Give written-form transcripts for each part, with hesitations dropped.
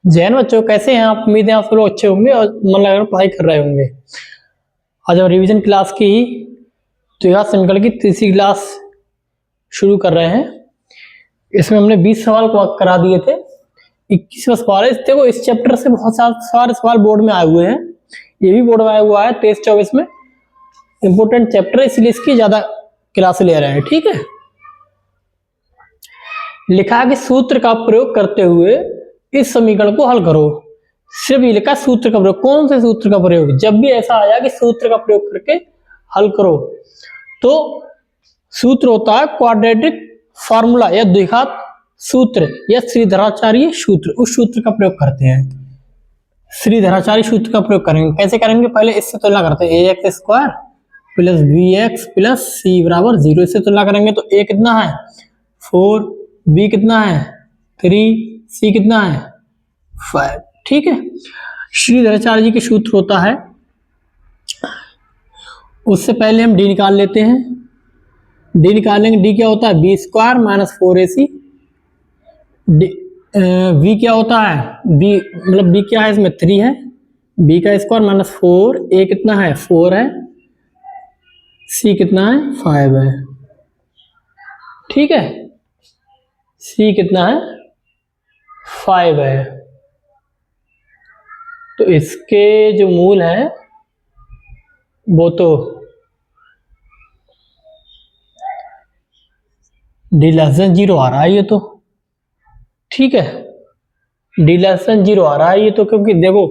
जैन बच्चों कैसे हैं आप? उम्मीद है आप सब लोग अच्छे होंगे और मन लगाकर पढ़ाई कर रहे होंगे। आज हम रिवीजन क्लास की द्विघात समीकरण की तीसरी क्लास शुरू कर रहे हैं। इसमें हमने 20 सवाल करा दिए थे। 21वां सवाल है। देखो इस चैप्टर से बहुत सारे सवाल बोर्ड में आए हुए हैं। ये भी बोर्ड में आया हुआ है 23-24 में। इंपोर्टेंट चैप्टर है, इसलिए इसकी ज्यादा क्लास ले रहे हैं। ठीक है, लिखा है कि सूत्र का प्रयोग करते हुए इस समीकरण को हल करो। सिर्फ ये लिखा सूत्र का प्रयोग। कौन से सूत्र का प्रयोग? जब भी ऐसा आया कि सूत्र का प्रयोग करके हल करो, तो सूत्र होता है क्वाड्रेटिक फार्मूला या द्विघात सूत्र या श्रीधराचार्य सूत्र। उस सूत्र का प्रयोग करते हैं। श्रीधराचार्य सूत्र का प्रयोग करेंगे। कैसे करेंगे? पहले इससे तुलना करते हैं। ax square plus bx plus c बराबर 0। इससे तुलना करेंगे तो a कितना है 4, b कितना है 3, c कितना है 5। ठीक है, श्रीधराचार्य जी के सूत्र होता है, उससे पहले हम d निकाल लेते हैं। d निकालेंगे, d क्या होता है b square minus 4ac। v क्या होता है b, मतलब b क्या है इसमें 3 है, b का स्क्वायर माइनस 4, a कितना है 4 है, c कितना है 5 है। ठीक है, c कितना है 5 है। तो इसके जो मूल है वो तो d<0 आ रहा है ये तो। ठीक है, d<0 आ रहा है ये तो, क्योंकि देखो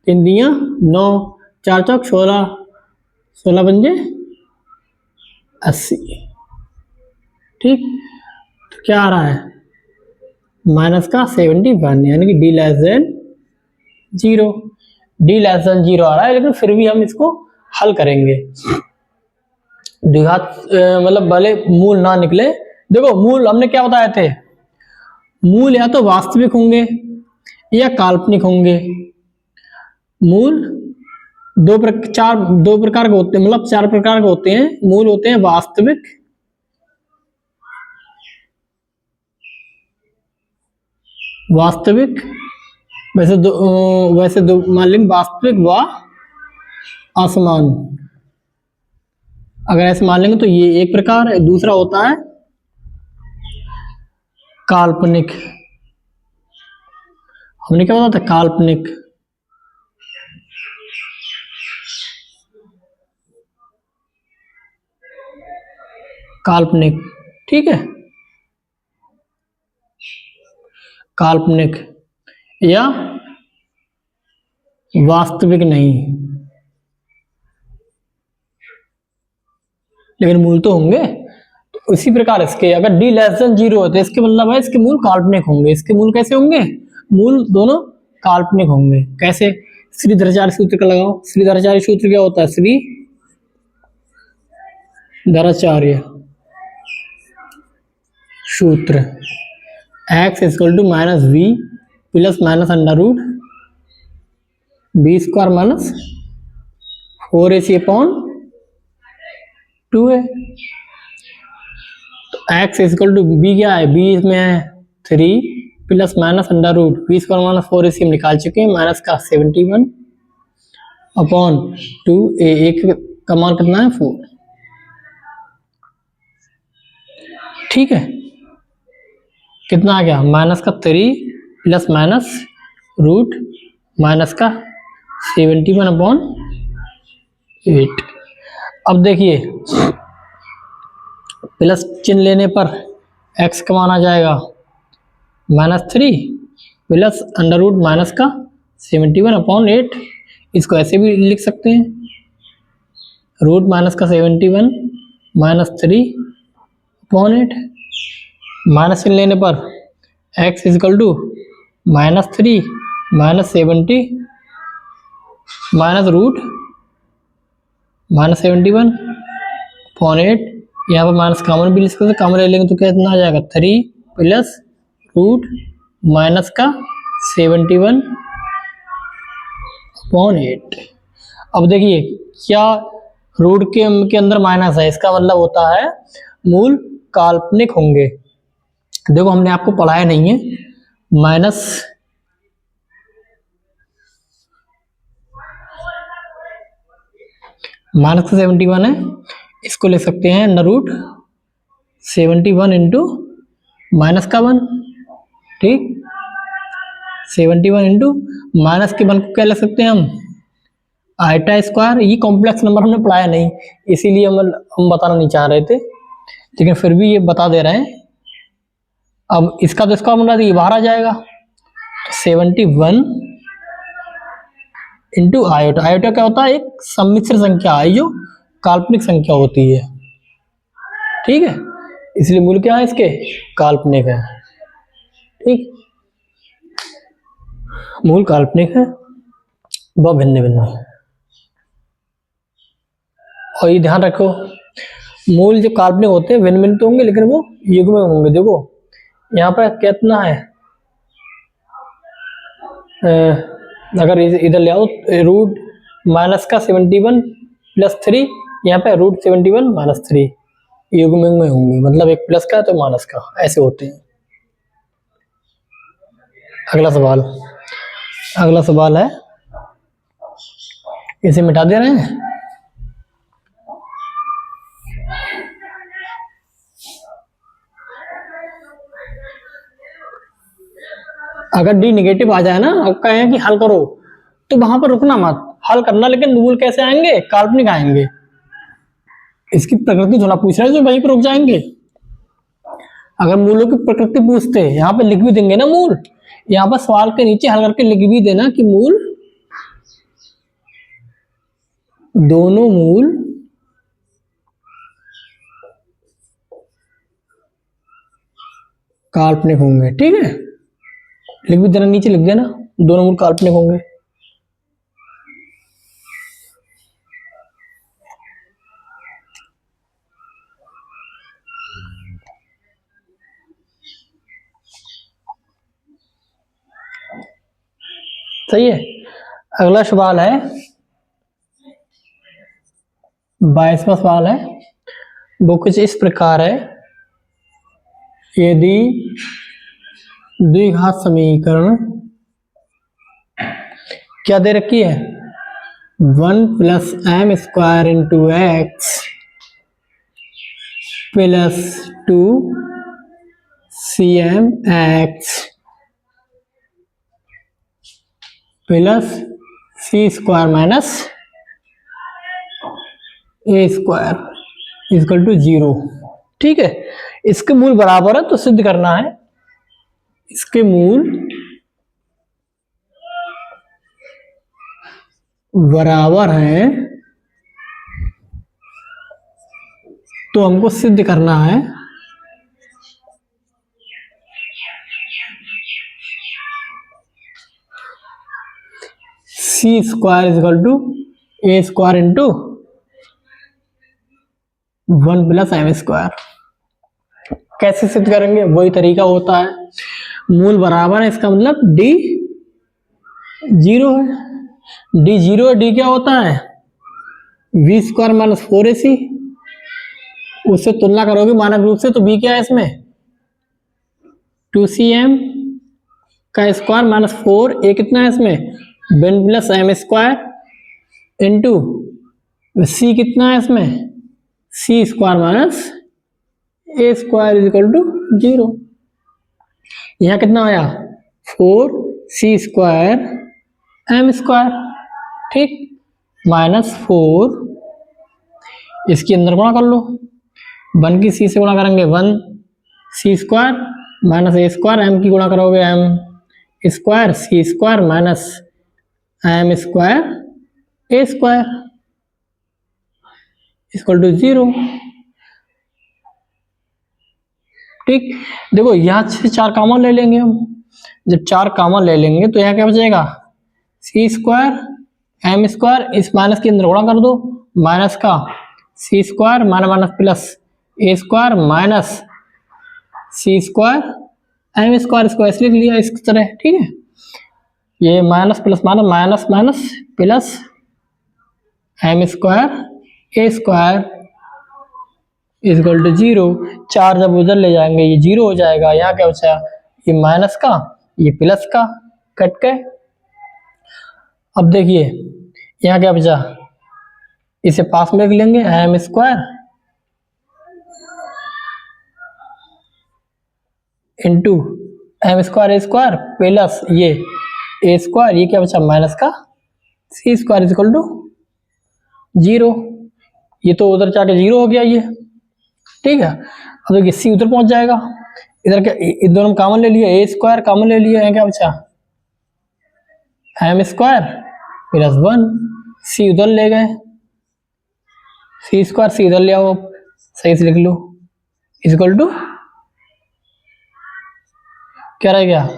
3 दिया 9, 4 चौक 16, 16 पंजे 80। ठीक, तो क्या आ रहा है माइनस का 71, यानी कि d<0। d<0 आ रहा है, लेकिन फिर भी हम इसको हल करेंगे। द्विघात मतलब भले मूल ना निकले। देखो मूल हमने क्या बताए थे, मूल या तो वास्तविक होंगे या काल्पनिक होंगे। मूल दो प्रकार के होते हैं, मतलब 4 प्रकार के होते हैं। मूल होते हैं वास्तविक, वैसे दो मान लेंगे, वास्तविक व असमान। अगर ऐसे मान लेंगे तो ये एक प्रकार है। दूसरा होता है काल्पनिक। हमने क्या बताया था? काल्पनिक। काल्पनिक, ठीक है, काल्पनिक या वास्तविक नहीं, लेकिन मूल तो होंगे। तो इसी प्रकार इसके अगर d<0 हो तो इसके मतलब है इसके मूल काल्पनिक होंगे। इसके मूल कैसे होंगे? मूल दोनों काल्पनिक होंगे। कैसे? श्रीधराचार्य सूत्र का लगाओ। श्रीधराचार्य सूत्र क्या होता है? श्रीधराचार्य सूत्र x equal to minus v plus minus under root b square minus 4ac upon 2 है। तो x इक्वल टू b क्या है? b इसमें है 3 plus minus under root b square minus 4ac हम निकाल चुके हैं, माइनस का 71 अपॉन 2। a का मान कितना है 4। ठीक है, कितना आ गया? माइनस का 3 प्लस माइनस रूट माइनस का 71 अपॉन 8। अब देखिए प्लस चिन्ह लेने पर x का मान आ जाएगा -3 प्लस अंडर रूट माइनस का 71 अपॉन 8। इसको ऐसे भी लिख सकते हैं, रूट माइनस का 71 माइनस 3 अपॉन 8। माइनस चिन्ह लेने पर x equal to -3 minus 70 minus root minus 71 upon 8। यहाँ पर माइनस कॉमन भी लिख सकते हैं, कॉमन ले लेंगे तो कितना आ जाएगा 3 प्लस रूट माइनस का 71 अपॉन 8। अब देखिए क्या रूट के अंदर माइनस है, इसका मतलब होता है मूल काल्पनिक होंगे। देखो हमने आपको पढ़ाया नहीं है, माइनस माइनस का 71 है, इसको ले सकते हैं अंडर रूट 71 इंटू माइनस का 1, ठीक। 71 इंटू माइनस के 1 को क्या ले सकते हैं हम, आइटा स्क्वायर। ये कॉम्प्लेक्स नंबर हमने पढ़ाया नहीं, इसीलिए हम बताना नहीं चाह रहे थे, लेकिन फिर भी ये बता दे रहे हैं। अब इसका तो स्क्वायर बना, ये बाहर आ जाएगा। 71 इंटू आयोटा। आयोटा क्या होता है, एक सम्मिश्र संख्या है जो काल्पनिक संख्या होती है, ठीक है, इसलिए मूल क्या है इसके, काल्पनिक है, ठीक। मूल काल्पनिक है, वह भिन्न भिन्न है। और ये ध्यान रखो, मूल जो काल्पनिक होते हैं भिन्न भिन्न तो होंगे, लेकिन वो युग्म में होंगे। देखो यहाँ पर कितना है, अगर इधर ले आओ रूट माइनस का 71 प्लस 3, यहाँ पे रूट 71 माइनस 3, युग्म में होंगे, मतलब एक प्लस का तो माइनस का, ऐसे होते हैं। अगला सवाल है, इसे मिटा दे रहे हैं। अगर डी नेगेटिव आ जाए ना, अब कहें कि हल करो, तो वहां पर रुकना मत, हल करना, लेकिन मूल कैसे आएंगे, काल्पनिक आएंगे। इसकी प्रकृति थोड़ा पूछ रहा है, जो वहीं पर रुक जाएंगे। अगर मूलों की प्रकृति पूछते, यहाँ पे लिख भी देंगे ना मूल, यहाँ पर सवाल के नीचे हल करके लिख भी देना कि मूल, दोनों मूल काल्पनिक होंगे, ठीक है, लिख भी देना, नीचे लिख देना दोनों मूल काल्पनिक होंगे। सही है। अगला सवाल है, 22वां सवाल है, वो कुछ इस प्रकार है, यदि द्विघात समीकरण क्या दे रखी है, 1 plus m square into x plus 2 c m x plus c square minus a square equal to 0, ठीक है। इसके मूल बराबर है तो सिद्ध करना है, इसके मूल बराबर है तो हमको सिद्ध करना है c square equal to a square into 1 plus m square. कैसे सिद्ध करेंगे, वही तरीका होता है, मूल बराबर है, इसका मतलब डी 0 है, डी 0 है, डी क्या होता है, वी स्क्वायर माइनस 4ac, उससे तुलना करोगे मानक रूप से, तो बी क्या है इसमें 2cm का स्क्वायर माइनस 4, ए कितना है इसमें 1 plus m square into c कितना है इसमें c square minus a square equal to 0। यहाँ कितना आया 4c स्क्वायर एम स्क्वायर, ठीक, माइनस 4, इसके अंदर गुणा कर लो, 1 की सी से गुणा करेंगे 1 c square minus a square, m की गुणा करोगे m square c square minus m square a square equal to 0, ठीक। देखो यहाँ से 4 कॉमन ले लेंगे हम, जब 4 कॉमन ले लेंगे तो यहाँ क्या बचेगा सी स्क्वायर एम स्क्वायर, इस माइनस के अंदर गुणा कर दो, माइनस का c square minus minus plus a square minus c square m square, इसको ऐसे लिख लिया इस तरह, ठीक है। ये minus plus minus minus minus plus m square a square equal to 0। 4 जब उधर ले जाएंगे ये 0 हो जाएगा, यहाँ क्या बचा, ये माइनस का ये प्लस का कट के, अब देखिए यहाँ क्या बचा इसे पास में लिख लेंगे m square into m square plus ये ए स्क्वायर, ये क्या बचा माइनस का सी स्क्वायर इक्वल टू 0। ये तो उधर जाके 0 हो गया ये, ठीक है। अब देखिए सी उधर पहुंच जाएगा, इधर क्या इधर हम कॉमन ले लिए, ए स्क्वायर कॉमन ले लिए, क्या बचा एम स्क्वायर प्लस 1, सी उधर ले गए, सी स्क्वायर सी इधर ले आओ, सही से लिख लो, इक्वल टू क्या रह गया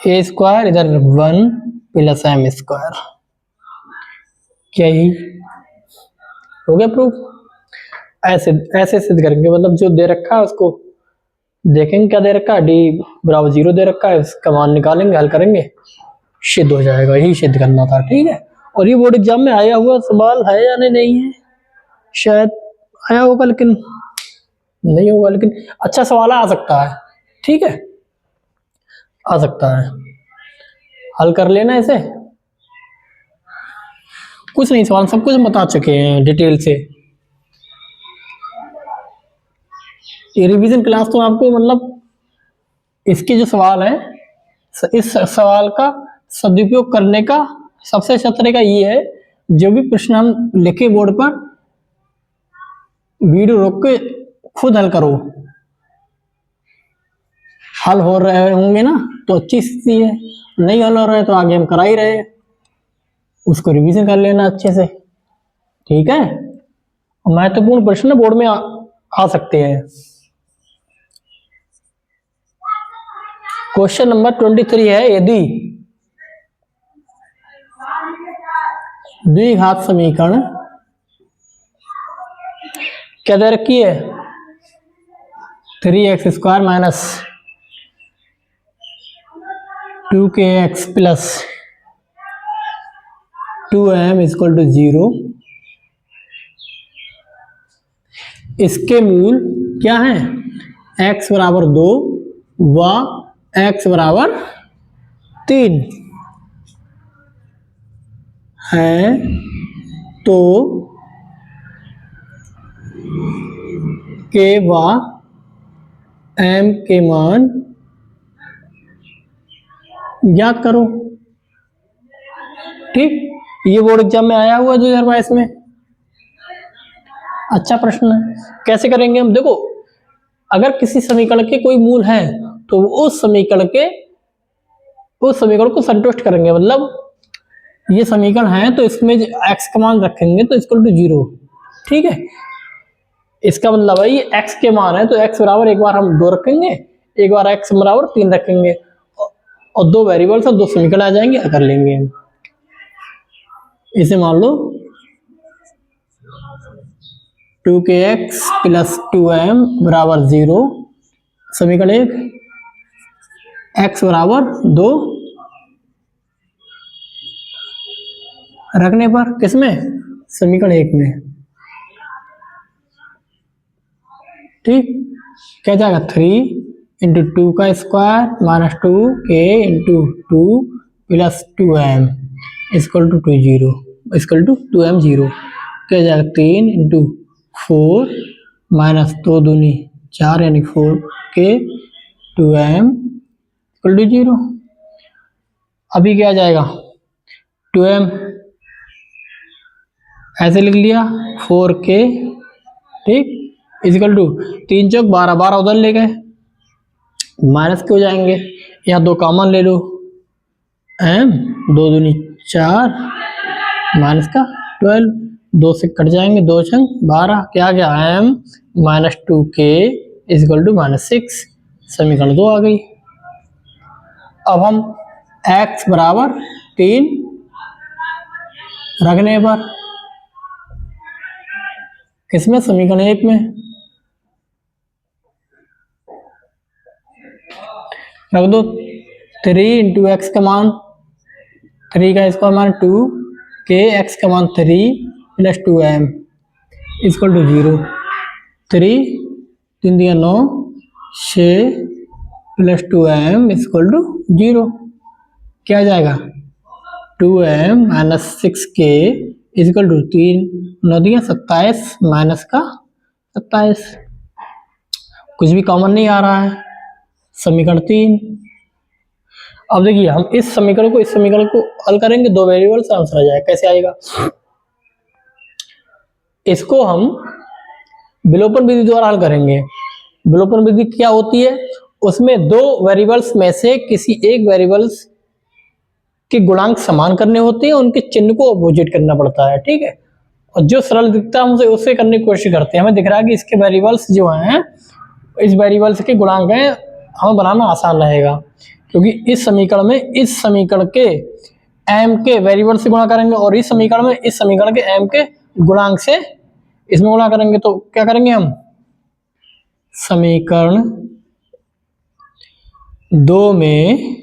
ए स्क्वायर इधर 1 प्लस एम स्क्वायर। क्या ही हो गया प्रूफ। ऐसे ऐसे सिद्ध करेंगे, मतलब जो दे रखा है उसको देखेंगे क्या दे रखा है, डी बराबर 0 दे रखा है, इसका मान निकालेंगे, हल करेंगे, सिद्ध हो जाएगा। यही सिद्ध करना था, ठीक है। और ये बोर्ड एग्जाम में आया हुआ सवाल है या नहीं है, शायद आया होगा लेकिन नहीं होगा, लेकिन अच्छा सवाल आ सकता है, ठीक है, आ सकता है, हल कर लेना इसे। कुछ नहीं, सवाल सब कुछ हम बता चुके हैं डिटेल से। ये रिवीजन क्लास तो आपको मतलब इसके जो सवाल है, इस सवाल का सदुपयोग करने का सबसे अच्छा तरीका ये है, जो भी प्रश्न हम लिखे बोर्ड पर, वीडियो रोक के खुद हल करो। हल हो रहे होंगे ना तो अच्छी स्थिति है, नहीं हल हो रहे तो आगे हम करा ही रहे, उसको रिवीजन कर लेना अच्छे से, ठीक है। महत्वपूर्ण प्रश्न बोर्ड में आ सकते हैं। क्वेश्चन नंबर 23 है, यदि द्विघात समीकरण क्या दे रखी है 3x² minus 2kx plus 2m equal to 0, इसके मूल क्या है x बराबर 2 व x बराबर 3 है, तो k व m के मान ज्ञात करो, ठीक। ये बोर्ड एग्जाम में आया हुआ 2022 में, अच्छा प्रश्न है। कैसे करेंगे हम, देखो अगर किसी समीकरण के कोई मूल है तो उस समीकरण को संतुष्ट करेंगे, मतलब ये समीकरण है तो इसमें x का मान रखेंगे तो इक्वल टू 0, ठीक है। इसका मतलब है ये x के मान है तो x बराबर एक बार हम 2 रखेंगे, एक बार x बराबर 3 रखेंगे, और 2 वेरिएबल से 2 समीकरण आ जाएंगे, कर लेंगे। इसे मान लो 2kx प्लस 2m बराबर 0, समीकरण 1, x बराबर 2 रखने पर किसमें समीकरण 1 में, ठीक। क्या जाएगा 3 इंटू 2 का square minus 2k into 2 plus 2m equal to 2m 0। क्या जाएगा 3 इंटू 4 माइनस 2 दूनी 4 यानी 4k 2m इक्वल टू 0। अभी क्या जाएगा 2m ऐसे लिख लिया 4k, ठीक, इक्वल टू 3 चौक 12, 12 उधर ले गए, माइनस के हो जाएंगे, यहाँ 2 कॉमन ले लो, m 2 दूनी 4 माइनस का 12, 2 से कट जाएंगे, 2 छंग 12, क्या गया m minus 2k equal to -6, समीकरण 2 आ गई। अब हम x बराबर 3 रखने पर किसमें समीकरण 1 में रख दो, 3 इंटू एक्स का मान 3 का स्क्वायर मान 2 के एक्स का मान 3 प्लस 2m इक्वल टू 0, 3 3 दिया 9 6 प्लस 2m इक्वल टू 0। क्या जाएगा 2m minus 6k equal to 3 9 दिया 27 माइनस का 27, कुछ भी कॉमन नहीं आ रहा है, समीकरण 3। अब देखिए हम इस समीकरण को हल करेंगे, 2 वेरिएबल से आंसर आ जाएगा। कैसे आएगा? इसको हम विलोपन विधि द्वारा हल करेंगे। विलोपन विधि क्या होती है? उसमें 2 वेरिएबल्स में से किसी एक वेरिएबल्स के गुणांक समान करने होते हैं, उनके चिन्ह को अपोजिट करना पड़ता है, ठीक है। और जो सरल दिखता है हम उसे करने की कोशिश करते हैं। हमें दिख रहा है कि इसके वेरिएबल्स जो हैं, इस वेरिएबल्स के गुणांक हैं, हमें बनाना आसान रहेगा, क्योंकि इस समीकरण के m के वेरिएबल से गुणा करेंगे और इस समीकरण के m के गुणांक से इसमें गुणा करेंगे। तो क्या करेंगे हम? समीकरण 2 में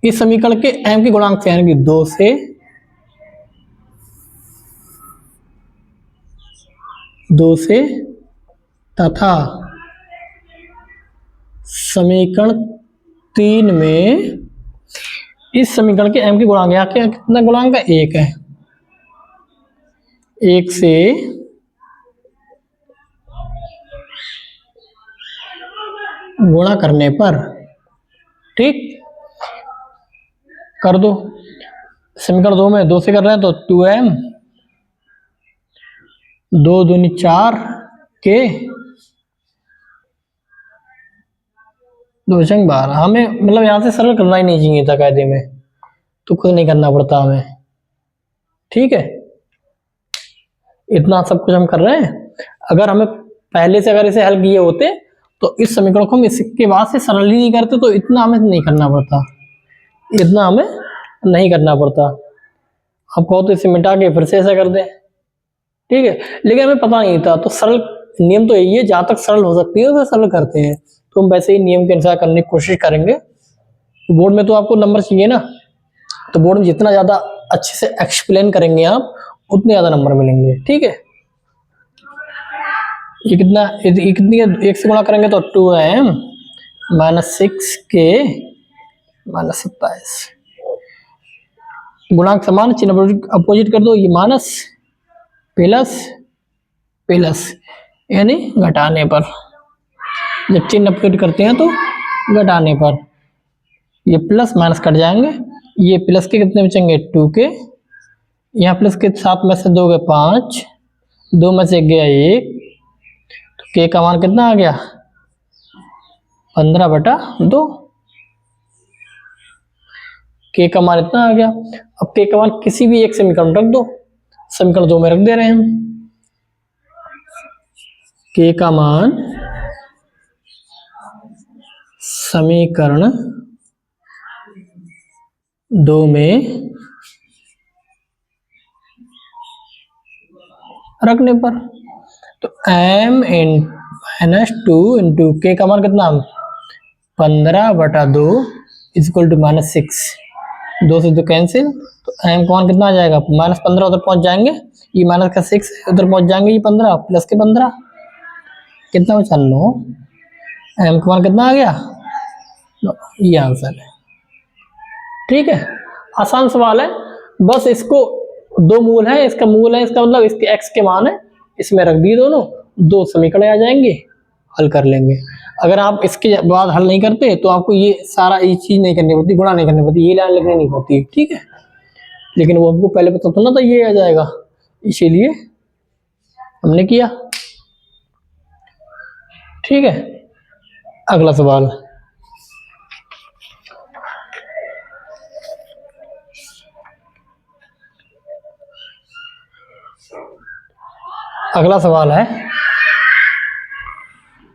इस समीकरण के m के गुणांक से, यानी कि 2 से तथा समीकरण 3 में इस समीकरण के m के गुणांक, यहाँ के कितना गुणांक है? 1 है। 1 से गुणा करने पर, ठीक, कर दो। समीकरण 2 में 2 से कर रहे हैं तो 2m, 2 दूनी 4 के 2 चंग 12। हमें मतलब यहाँ से सरल करना ही नहीं चाहिए था कायदे में, तो कुछ नहीं करना पड़ता हमें, ठीक है। इतना सब कुछ हम कर रहे हैं। अगर हमें पहले से इसे हल किए होते तो इस समीकरण को हम इसके बाद से सरल ही नहीं करते, तो इतना हमें नहीं करना पड़ता, आप कहो तो इसे मिटा के फिर से ऐसा कर दें, ठीक है। लेकिन हमें पता नहीं था, तो सरल नियम तो यही है, जहां तक सरल हो सकती है उसे सरल करते हैं। तो हम वैसे ही नियम के अनुसार करने की कोशिश करेंगे। बोर्ड में तो आपको नंबर चाहिए ना, तो बोर्ड में जितना ज्यादा अच्छे से एक्सप्लेन करेंगे आप, उतने ज्यादा नंबर मिलेंगे, ठीक है। ये कितनी है? 1 से गुणा करेंगे तो 2m माइनस 6k माइनस 27। गुणांक समान, चिन्ह अपोजिट कर दो। ये माइनस प्लस यानी घटाने पर, जब चिन्ह अपोजिट करते हैं तो घटाने पर ये प्लस माइनस कट जाएंगे। ये प्लस के कितने बचेंगे? 2 के। यहाँ प्लस के 7 में से 2 गए 5, 2 में से गया 1, तो के का मान कितना आ गया? 15/2। के का मान इतना आ गया। अब के का मान किसी भी एक समीकरण रख दो, समीकरण 2 में रख दे रहे हैं हम। के का मान समीकरण 2 में रखने पर, तो m माइनस 2 इंटू के का मान कितना? 15/2 इक्वल टू माइनस 6। 2 से 2 कैंसिल, तो m का मान कितना आ जाएगा? माइनस 15 उधर पहुंच जाएंगे, ये माइनस का 6 उधर पहुंच जाएंगे, ये 15 प्लस के 15 कितना बचा? 9। m का मान कितना आ गया? ये आंसर है, ठीक है। आसान सवाल है, बस इसको 2 मूल है, इसका मूल है, इसका मतलब इसके x के मान है, इसमें रख दिए दोनों, 2 समीकरण आ जाएंगे, हल कर लेंगे। अगर आप इसके बाद हल नहीं करते तो आपको ये सारा ये चीज नहीं करनी पड़ती, गुणा नहीं करनी पड़ती, ये लाइन लिखनी नहीं पड़ती, ठीक है। लेकिन वो हमको पहले पता था ना, तो ये आ जाएगा, इसीलिए हमने किया, ठीक है। अगला सवाल,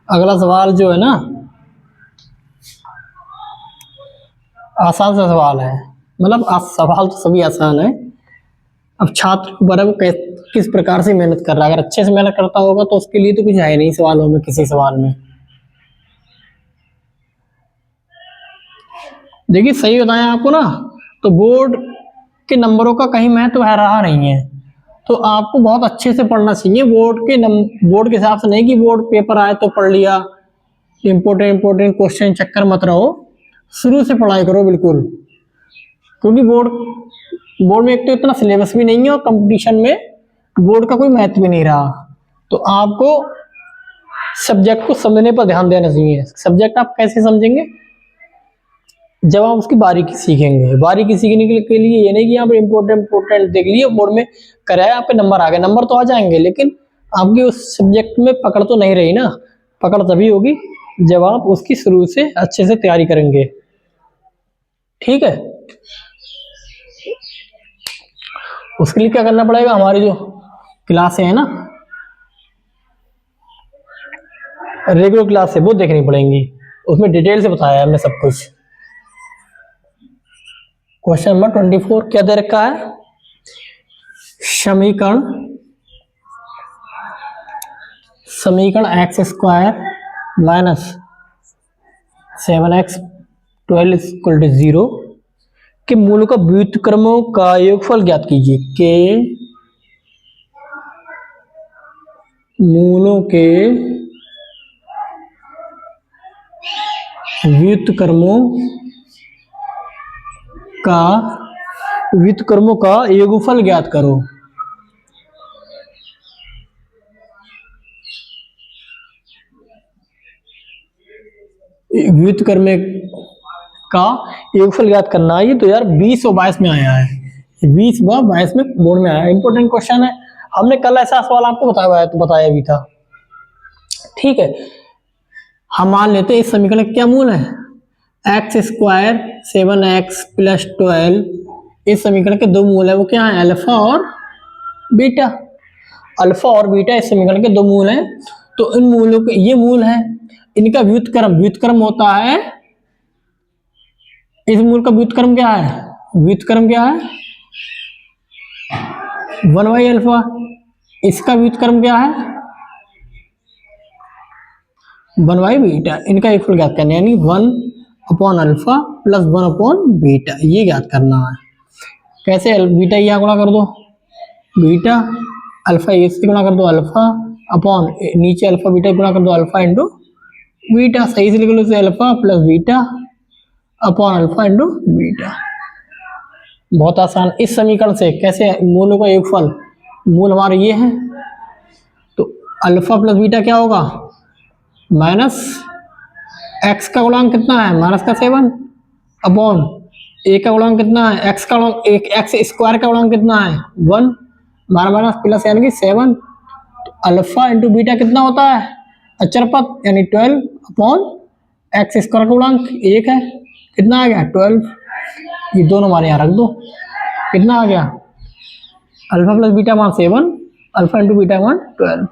अगला सवाल जो है ना, आसान सा सवाल है, मतलब सवाल तो सभी आसान है। अब छात्र के ऊपर है वो किस प्रकार से मेहनत कर रहा है। अगर अच्छे से मेहनत करता होगा तो उसके लिए तो कुछ है नहीं सवालों में, किसी सवाल में। देखिए सही बताया आपको ना, तो बोर्ड के नंबरों का कहीं महत्व रहा नहीं है, तो आपको बहुत अच्छे से पढ़ना चाहिए। बोर्ड के हिसाब से नहीं कि बोर्ड पेपर आए तो पढ़ लिया, इंपोर्टेंट क्वेश्चन चक्कर मत रहो, शुरू से पढ़ाई करो बिल्कुल। क्योंकि बोर्ड में एक तो इतना सिलेबस भी नहीं है, और कंपटीशन में बोर्ड का कोई महत्व भी नहीं रहा। तो आपको सब्जेक्ट को समझने पर ध्यान देना चाहिए। सब्जेक्ट आप कैसे समझेंगे, जब आप उसकी बारीकी सीखेंगे। बारीकी सीखने के लिए ये नहीं कि यहाँ पर इंपोर्टेंट देख लिए बोर्ड में कराया, आपके नंबर आ गए, नंबर तो आ जाएंगे लेकिन आपकी उस सब्जेक्ट में पकड़ तो नहीं रही ना। पकड़ तभी होगी जब आप उसकी शुरू से अच्छे से तैयारी करेंगे। ठीक है, उसके लिए क्या करना पड़ेगा, हमारी जो क्लासें हैं ना, रेगुलर क्लास है वो देखनी पड़ेंगी, उसमें डिटेल से बताया है हमने सब कुछ। क्वेश्चन नंबर 24 क्या दे रखा है, समीकरण x square minus 7x 12 equal to 0 के मूलों का व्युत्क्रमों का योगफल ज्ञात कीजिए। के मूलों के व्युत्क्रमों का योगफल ज्ञात करो। व्युत्क्रम का योगफल ज्ञात करना है। ये तो यार 20 और 22 में आया है, 20 व 22 में बोर्ड में आया है, इंपॉर्टेंट क्वेश्चन है। हमने कल ऐसा सवाल आपको बताया भी था। ठीक है, हम मान लेते हैं इस समीकरण के क्या मूल है, एक्स स्क्वायर 7x प्लस 12। इस समीकरण के दो मूल है, वो क्या है, अल्फा और बीटा। अल्फा और बीटा इस समीकरण के दो मूल हैं। तो इन मूलों के ये मूल है, इनका व्युत्क्रम होता है। इस मूल का व्युत्क्रम क्या है, 1/अल्फा। इसका व्युत्क्रम क्या है, 1/बीटा। इनका योगफल ज्ञात करना है, यानी 1/अल्फा प्लस 1/बीटा, ये ज्ञात करना है। कैसे, बीटा यहाँ गुणा कर दो बीटा, अल्फा इससे गुणा कर दो अल्फा, अपॉन नीचे अल्फा बीटा गुणा कर दो अल्फा इंटू बीटा। सही से लिख लो, से alpha plus beta upon alpha into beta. बहुत आसान। इस समीकरण से कैसे, मूलों का योगफल, मूल हमारे ये है, तो अल्फा प्लस बीटा क्या होगा, माइनस एक्स का गुणांक कितना है, माइनस का 7 अपॉन ए का गुणांक कितना है, एक्स का गुणांक, एक्स स्क्वायर का गुणांक कितना है 1, माइनस प्लस यानी कि 7। तो अल्फा इंटू बीटा कितना होता है, अचर पद यानी 12 अपॉन एक्स स्क्वायर का गुणांक 1 है, कितना आ गया 12। ये दोनों हमारे यहाँ रख दो, कितना आ गया, अल्फा प्लस बीटा मान 7, अल्फा इंटू बीटा मान 12।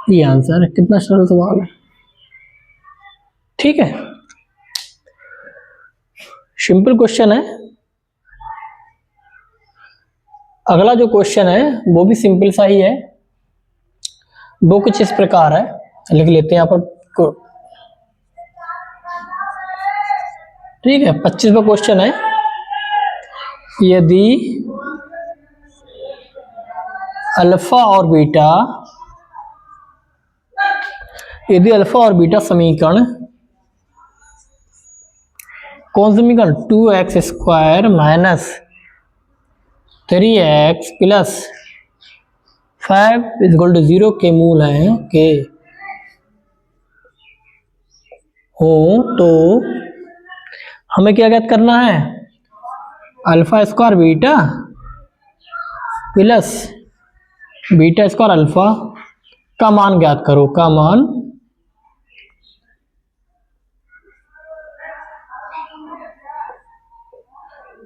ये आंसर है। कितना सरल सवाल है। ठीक है, सिंपल क्वेश्चन है। अगला जो क्वेश्चन है वो भी सिंपल सा ही है, वो कुछ इस प्रकार है, लिख लेते हैं यहाँ पर। ठीक है, 25वां क्वेश्चन है, यदि अल्फा और बीटा समीकरण, कौन समीकरण, 2x square minus 3x plus 5 equal to 0 के मूल हैं के हो, तो हमें क्या ज्ञात करना है, alpha square beta plus beta square alpha का मान ज्ञात करो, का मान।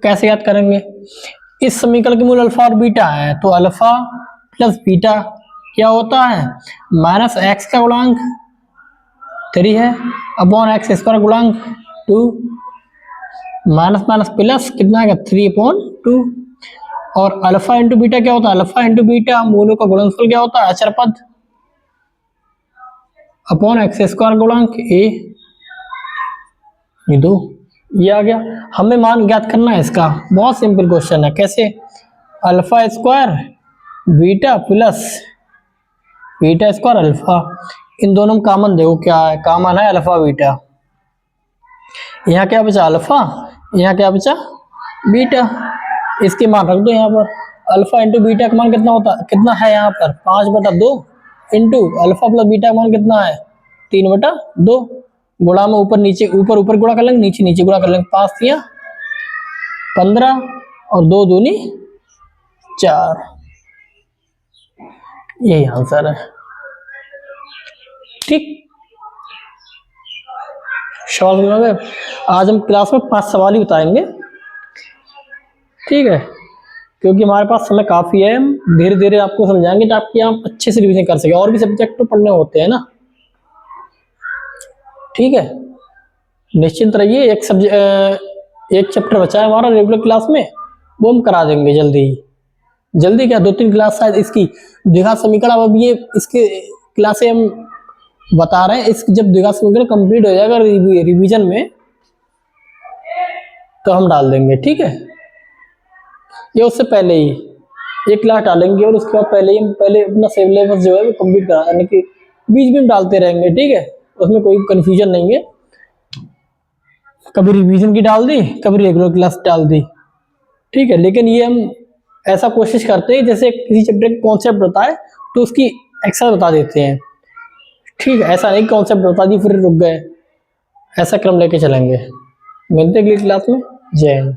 कैसे याद करेंगे, इस समीकरण के मूल अल्फा और बीटा है, तो अल्फा प्लस बीटा क्या होता है, माइनस एक्स का गुणांक 3 है अपॉन एक्स स्क्वायर गुणांक 2, माइनस माइनस प्लस कितना आएगा 3/2। और अल्फा इंटू बीटा क्या होता है, अल्फा इंटू बीटा मूलों का गुणनफल क्या होता है, अचर पद अपॉन एक्स स्क्वायर गुणांक ए, ये 2, ये आ गया। हमें मान ज्ञात करना है इसका, बहुत सिंपल क्वेश्चन है। कैसे, alpha square beta plus beta square alpha, इन दोनों में कॉमन देखो क्या है, कॉमन है अल्फा बीटा। यहाँ क्या बचा अल्फा, यहाँ क्या बचा बीटा, इसके मान रख दो यहाँ पर, अल्फा इंटू बीटा का मान कितना है यहाँ पर 5/2 इंटू अल्फा प्लस बीटा का मान कितना है 3/2 गुणा में ऊपर नीचे ऊपर ऊपर गुणा कर लेंगे नीचे नीचे गुणा कर लेंगे 5×3 = 15 और 2 दूनी 4। यही आंसर है। ठीक, सवाल समझ में। आज हम क्लास में 5 सवाल ही बताएंगे, ठीक है, क्योंकि हमारे पास समय काफी है। हम धीरे धीरे आपको समझाएंगे ताकि आप अच्छे से रिवीजन कर सके। और भी सब्जेक्ट तो पढ़ने होते हैं ना, ठीक है। निश्चिंत रहिए, एक चैप्टर बचा है हमारा रेगुलर क्लास में, वो हम करा देंगे जल्दी ही। जल्दी क्या, 2-3 क्लास शायद इसकी द्विघात समीकरण, अब ये इसके क्लासे हम बता रहे हैं। इस जब द्विघात समीकरण कंप्लीट हो जाएगा रिवीजन में तो हम डाल देंगे, ठीक है। ये उससे पहले ही एक क्लास डालेंगे और उसके बाद पहले अपना सिलेबस जो है वो कंप्लीट करा, यानी कि बीच में डालते रहेंगे, ठीक है। उसमें कोई कंफ्यूजन नहीं है। कभी रिवीजन की डाल दी, कभी रेगुलर क्लास डाल दी, ठीक है। लेकिन ये हम ऐसा कोशिश करते हैं जैसे किसी चैप्टर का कॉन्सेप्ट बताए तो उसकी एक्सरसाइज बता देते हैं, ठीक है। ऐसा नहीं कॉन्सेप्ट बता दी फिर रुक गए, ऐसा क्रम लेके चलेंगे। मिलते हैं अगली क्लास में। जय हिंद।